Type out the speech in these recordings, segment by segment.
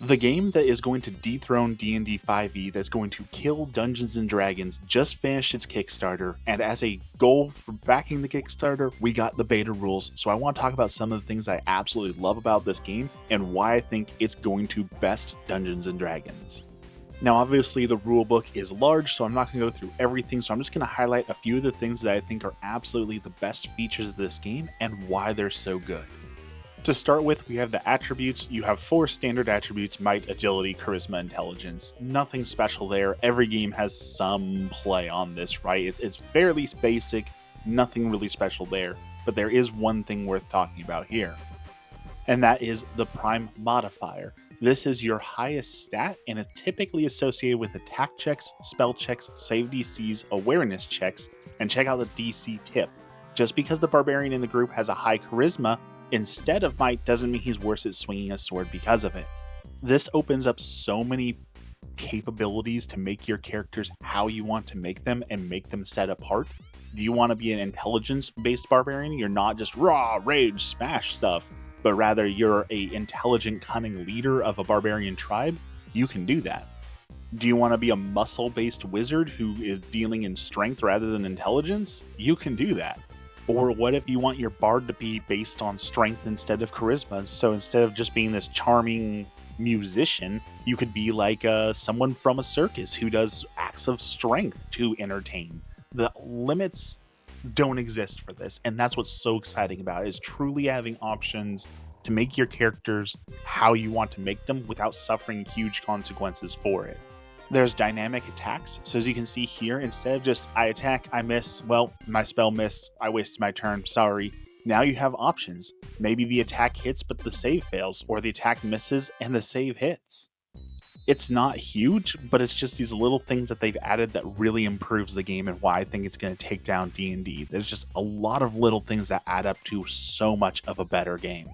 The game that is going to dethrone D&D 5e, that's going to kill Dungeons & Dragons, just finished its Kickstarter, and as a goal for backing the Kickstarter, we got the beta rules. So I want to talk about some of the things I absolutely love about this game, and why I think it's going to best Dungeons & Dragons. Now obviously the rulebook is large, so I'm not going to go through everything, so I'm just going to highlight a few of the things that I think are absolutely the best features of this game, and why they're so good. To start with, we have the attributes. You have 4 standard attributes: might, agility, charisma, intelligence. Nothing special there. Every game has some play on this, right? It's fairly basic, nothing really special there, but there is one thing worth talking about here, and that is the prime modifier. This is your highest stat and is typically associated with attack checks, spell checks, save DCs, awareness checks, and check out the DC tip. Just because the barbarian in the group has a high charisma instead of might doesn't mean he's worse at swinging a sword because of it. This opens up so many capabilities to make your characters how you want to make them and make them set apart. Do you want to be an intelligence-based barbarian? You're not just raw, rage, smash stuff, but rather you're a intelligent, cunning leader of a barbarian tribe? You can do that. Do you want to be a muscle-based wizard who is dealing in strength rather than intelligence? You can do that. Or what if you want your bard to be based on strength instead of charisma? So instead of just being this charming musician, you could be like someone from a circus who does acts of strength to entertain. The limits don't exist for this, and that's what's so exciting about it, is truly having options to make your characters how you want to make them without suffering huge consequences for it. There's dynamic attacks, so as you can see here, instead of just I attack, I miss, well, my spell missed, I wasted my turn, sorry. Now you have options. Maybe the attack hits but the save fails, or the attack misses and the save hits. It's not huge, but it's just these little things that they've added that really improves the game, and why I think it's going to take down D&D. There's just a lot of little things that add up to so much of a better game.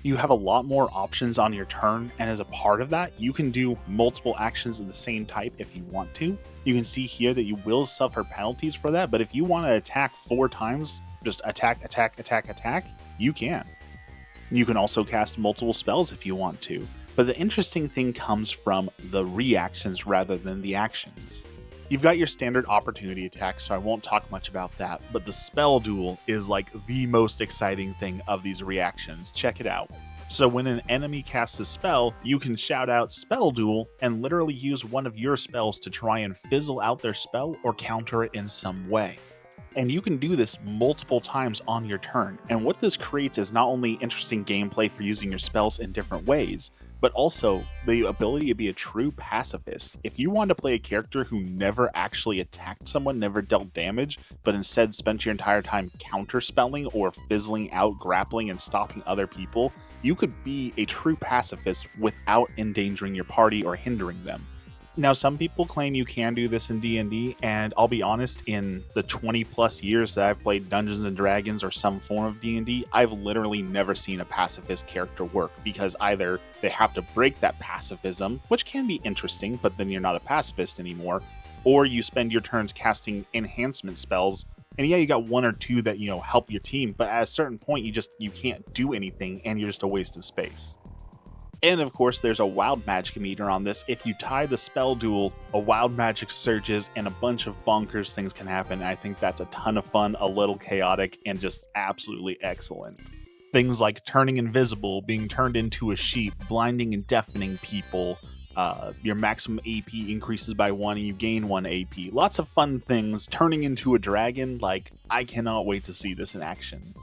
You have a lot more options on your turn, and as a part of that, you can do multiple actions of the same type if you want to. You can see here that you will suffer penalties for that, but if you want to attack 4 times, just attack, attack, attack, attack, you can. You can also cast multiple spells if you want to, but the interesting thing comes from the reactions rather than the actions. You've got your standard opportunity attack, so I won't talk much about that, but the spell duel is like the most exciting thing of these reactions. Check it out. So when an enemy casts a spell, you can shout out spell duel and literally use one of your spells to try and fizzle out their spell or counter it in some way. And you can do this multiple times on your turn, and what this creates is not only interesting gameplay for using your spells in different ways, but also the ability to be a true pacifist. If you want to play a character who never actually attacked someone, never dealt damage, but instead spent your entire time counterspelling or fizzling out, grappling, and stopping other people, you could be a true pacifist without endangering your party or hindering them. Now, some people claim you can do this in D&D, and I'll be honest, in the 20 plus years that I've played Dungeons & Dragons or some form of D&D, I've literally never seen a pacifist character work, because either they have to break that pacifism, which can be interesting, but then you're not a pacifist anymore, or you spend your turns casting enhancement spells, and yeah, you got 1 or 2 that, help your team, but at a certain point, you can't do anything, and you're just a waste of space. And of course, there's a wild magic meter on this. If you tie the spell duel, a wild magic surges and a bunch of bonkers things can happen. I think that's a ton of fun, a little chaotic, and just absolutely excellent. Things like turning invisible, being turned into a sheep, blinding and deafening people, your maximum AP increases by 1 and you gain 1 AP. Lots of fun things. Turning into a dragon, I cannot wait to see this in action.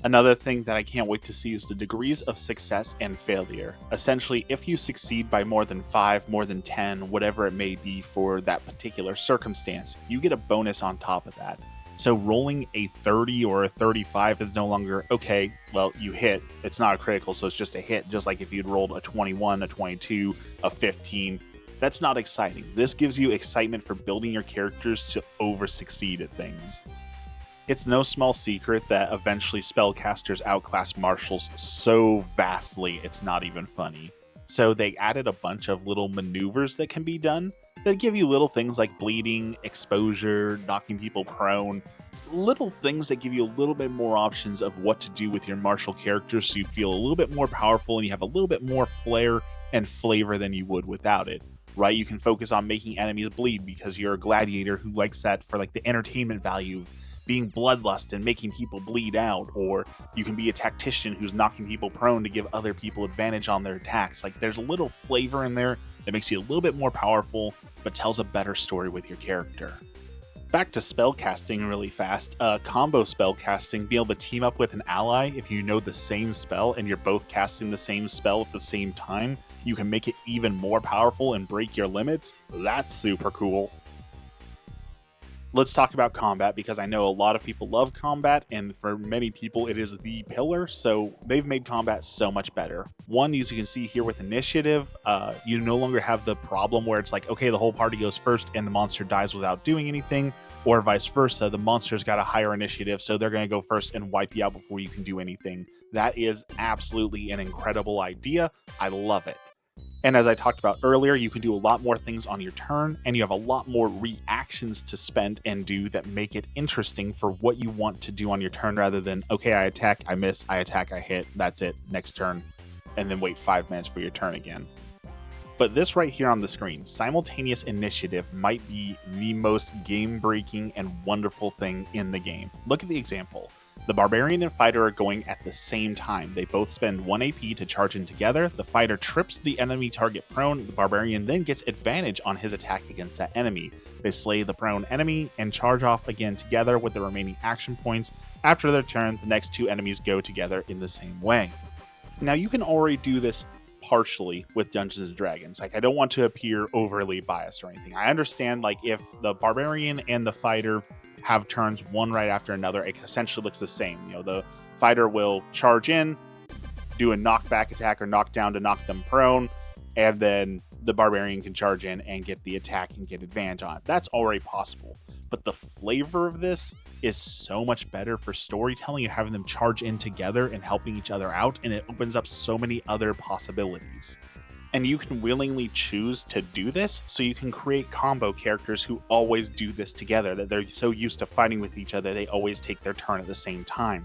Another thing that I can't wait to see is the degrees of success and failure. Essentially, if you succeed by more than 5, more than 10, whatever it may be for that particular circumstance, you get a bonus on top of that. So rolling a 30 or a 35 is no longer, okay, well, you hit. It's not a critical, so it's just a hit, just like if you'd rolled a 21, a 22, a 15. That's not exciting. This gives you excitement for building your characters to over-succeed at things. It's no small secret that eventually spellcasters outclass martials so vastly it's not even funny. So they added a bunch of little maneuvers that can be done that give you little things like bleeding, exposure, knocking people prone, little things that give you a little bit more options of what to do with your martial characters so you feel a little bit more powerful and you have a little bit more flair and flavor than you would without it, right? You can focus on making enemies bleed because you're a gladiator who likes that for like the entertainment value of being bloodlust and making people bleed out, or you can be a tactician who's knocking people prone to give other people advantage on their attacks. Like there's a little flavor in there that makes you a little bit more powerful, but tells a better story with your character. Back to spell casting really fast. Combo spell casting, being able to team up with an ally if you know the same spell and you're both casting the same spell at the same time, you can make it even more powerful and break your limits. That's super cool. Let's talk about combat, because I know a lot of people love combat, and for many people it is the pillar, so they've made combat so much better. One, as you can see here with initiative, you no longer have the problem where it's like, okay, the whole party goes first and the monster dies without doing anything, or vice versa, the monster's got a higher initiative, so they're going to go first and wipe you out before you can do anything. That is absolutely an incredible idea. I love it. And as I talked about earlier, you can do a lot more things on your turn, and you have a lot more reactions to spend and do that make it interesting for what you want to do on your turn, rather than, okay, I attack, I miss, I attack, I hit, that's it, next turn, and then wait 5 minutes for your turn again. But this right here on the screen, simultaneous initiative, might be the most game-breaking and wonderful thing in the game. Look at the example. The Barbarian and Fighter are going at the same time. They both spend 1 AP to charge in together. The Fighter trips the enemy target prone. The Barbarian then gets advantage on his attack against that enemy. They slay the prone enemy and charge off again together with the remaining action points. After their turn, the next 2 enemies go together in the same way. Now you can already do this partially with Dungeons & Dragons. Like, I don't want to appear overly biased or anything. I understand, like, if the Barbarian and the Fighter have turns one right after another, it essentially looks the same. You know, the Fighter will charge in, do a knockback attack or knockdown to knock them prone, and then the Barbarian can charge in and get the attack and get advantage on it. That's already possible. But the flavor of this is so much better for storytelling and having them charge in together and helping each other out, and it opens up so many other possibilities. And you can willingly choose to do this, so you can create combo characters who always do this together, that they're so used to fighting with each other, they always take their turn at the same time.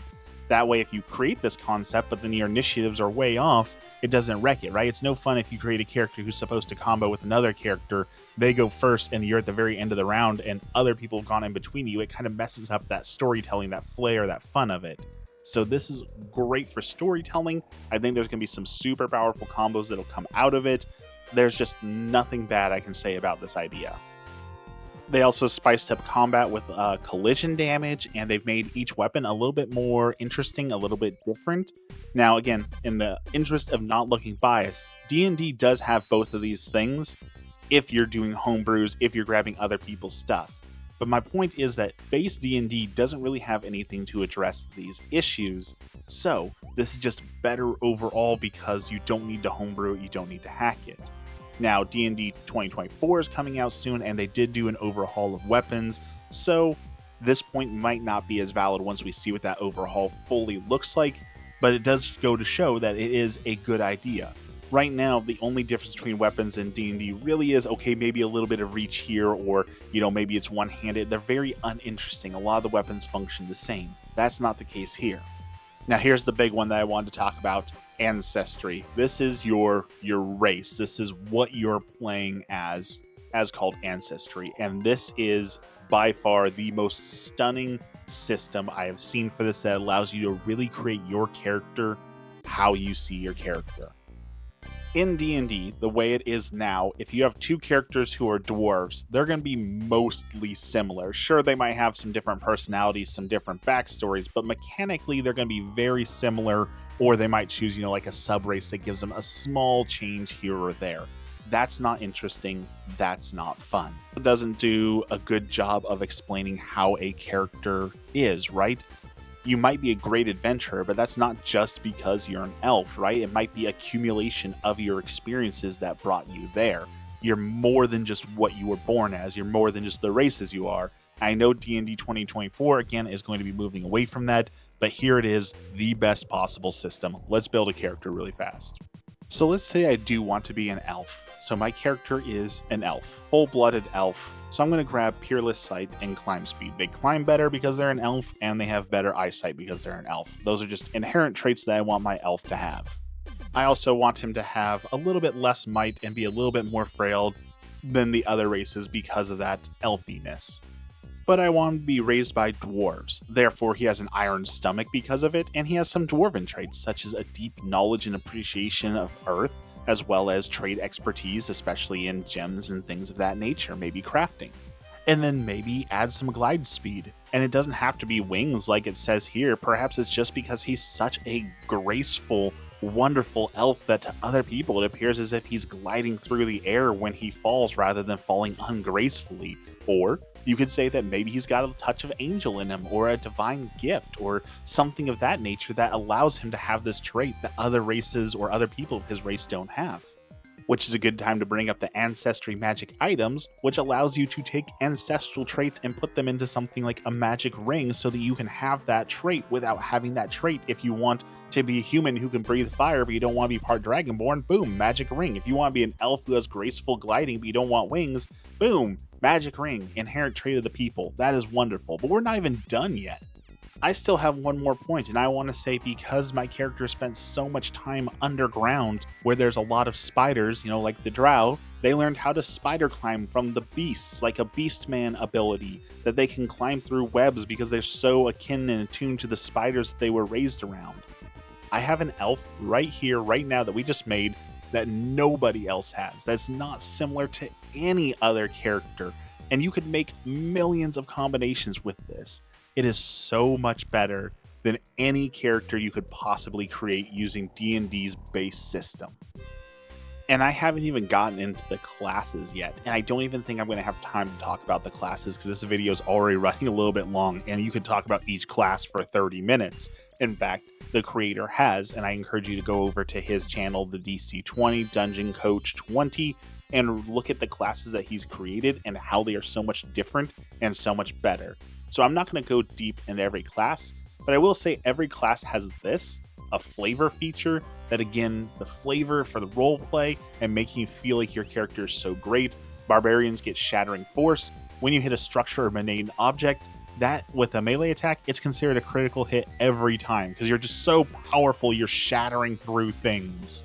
That way, if you create this concept, but then your initiatives are way off, it doesn't wreck it, right? It's no fun if you create a character who's supposed to combo with another character, they go first, and you're at the very end of the round, and other people have gone in between you. It kind of messes up that storytelling, that flair, that fun of it. So this is great for storytelling. I think there's going to be some super powerful combos that'll come out of it. There's just nothing bad I can say about this idea. They also spiced up combat with collision damage, and they've made each weapon a little bit more interesting, a little bit different. Now, again, in the interest of not looking biased, D&D does have both of these things if you're doing homebrews, if you're grabbing other people's stuff. But my point is that base D&D doesn't really have anything to address these issues, so this is just better overall because you don't need to homebrew it, you don't need to hack it. Now, D&D 2024 is coming out soon, and they did do an overhaul of weapons, so this point might not be as valid once we see what that overhaul fully looks like, but it does go to show that it is a good idea. Right now, the only difference between weapons and D&D really is, okay, maybe a little bit of reach here, or, you know, maybe it's one-handed. They're very uninteresting. A lot of the weapons function the same. That's not the case here. Now, here's the big one that I wanted to talk about, ancestry. This is your race. This is what you're playing as called ancestry. And this is by far the most stunning system I have seen for this that allows you to really create your character how you see your character. In D&D, the way it is now, if you have 2 characters who are dwarves, they're going to be mostly similar. Sure, they might have some different personalities, some different backstories, but mechanically they're going to be very similar, or they might choose, like a sub-race that gives them a small change here or there. That's not interesting. That's not fun. It doesn't do a good job of explaining how a character is, right? You might be a great adventurer, but that's not just because you're an elf, right? It might be accumulation of your experiences that brought you there. You're more than just what you were born as. You're more than just the races you are. I know D&D 2024, again, is going to be moving away from that, but here it is, the best possible system. Let's build a character really fast. So let's say I do want to be an elf. So my character is an elf, full-blooded elf. So I'm going to grab Peerless Sight and Climb Speed. They climb better because they're an elf, and they have better eyesight because they're an elf. Those are just inherent traits that I want my elf to have. I also want him to have a little bit less might and be a little bit more frail than the other races because of that elfiness. But I want him to be raised by dwarves, therefore he has an iron stomach because of it, and he has some dwarven traits such as a deep knowledge and appreciation of earth, as well as trade expertise, especially in gems and things of that nature, maybe crafting. And then maybe add some glide speed. And it doesn't have to be wings like it says here, perhaps it's just because he's such a graceful, wonderful elf that to other people it appears as if he's gliding through the air when he falls rather than falling ungracefully. Or you could say that maybe he's got a touch of angel in him, or a divine gift, or something of that nature that allows him to have this trait that other races or other people of his race don't have. Which is a good time to bring up the ancestry magic items, which allows you to take ancestral traits and put them into something like a magic ring so that you can have that trait without having that trait. If you want to be a human who can breathe fire but you don't want to be part dragonborn, boom, magic ring. If you want to be an elf who has graceful gliding but you don't want wings, boom, magic ring, inherent trait of the people. That is wonderful, but we're not even done yet. I still have one more point, and I want to say because my character spent so much time underground where there's a lot of spiders, like the drow, they learned how to spider climb from the beasts, like a beastman ability, that they can climb through webs because they're so akin and attuned to the spiders that they were raised around. I have an elf right here, right now, that we just made that nobody else has, that's not similar to any other character, and you could make millions of combinations with this. It is so much better than any character you could possibly create using D&D's base system. And I haven't even gotten into the classes yet, and I don't even think I'm going to have time to talk about the classes because this video is already running a little bit long, and you could talk about each class for 30 minutes. In fact, the creator has, and I encourage you to go over to his channel, the DC20 Dungeon Coach 20, and look at the classes that he's created and how they are so much different and so much better. So I'm not going to go deep into every class, but I will say every class has this, a flavor feature, that again, the flavor for the roleplay and making you feel like your character is so great. Barbarians get Shattering Force. When you hit a structure or an object, that with a melee attack, it's considered a critical hit every time because you're just so powerful, you're shattering through things.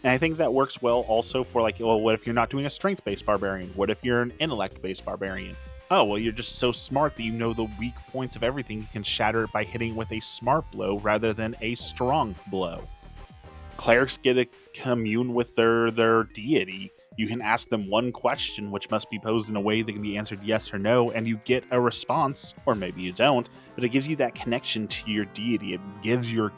And I think that works well also for what if you're not doing a strength-based barbarian? What if you're an intellect-based barbarian? Oh, well, you're just so smart that you know the weak points of everything. You can shatter it by hitting with a smart blow rather than a strong blow. Clerics get to commune with their deity. You can ask them one question, which must be posed in a way that can be answered yes or no, and you get a response, or maybe you don't, but it gives you that connection to your deity. It gives your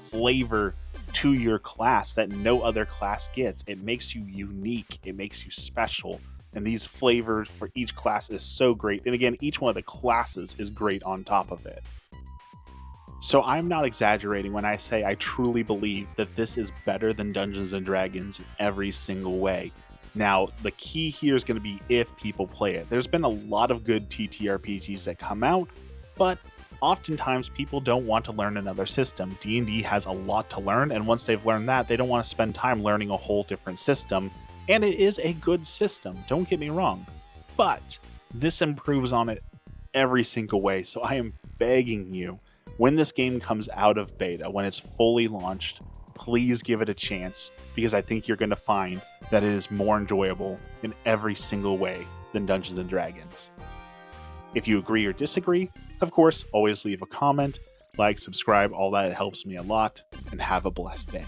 flavor to your class that no other class gets. It makes you unique. It makes you special. And these flavors for each class is so great. And again, each one of the classes is great on top of it. So I'm not exaggerating when I say I truly believe that this is better than Dungeons & Dragons in every single way. Now, the key here is going to be if people play it. There's been a lot of good TTRPGs that come out, but oftentimes people don't want to learn another system. D&D has a lot to learn, and once they've learned that, they don't want to spend time learning a whole different system. And it is a good system, don't get me wrong, but this improves on it every single way. So I am begging you, when this game comes out of beta, when it's fully launched, please give it a chance, because I think you're going to find that it is more enjoyable in every single way than Dungeons & Dragons. If you agree or disagree, of course, always leave a comment, like, subscribe, all that, it helps me a lot, and have a blessed day.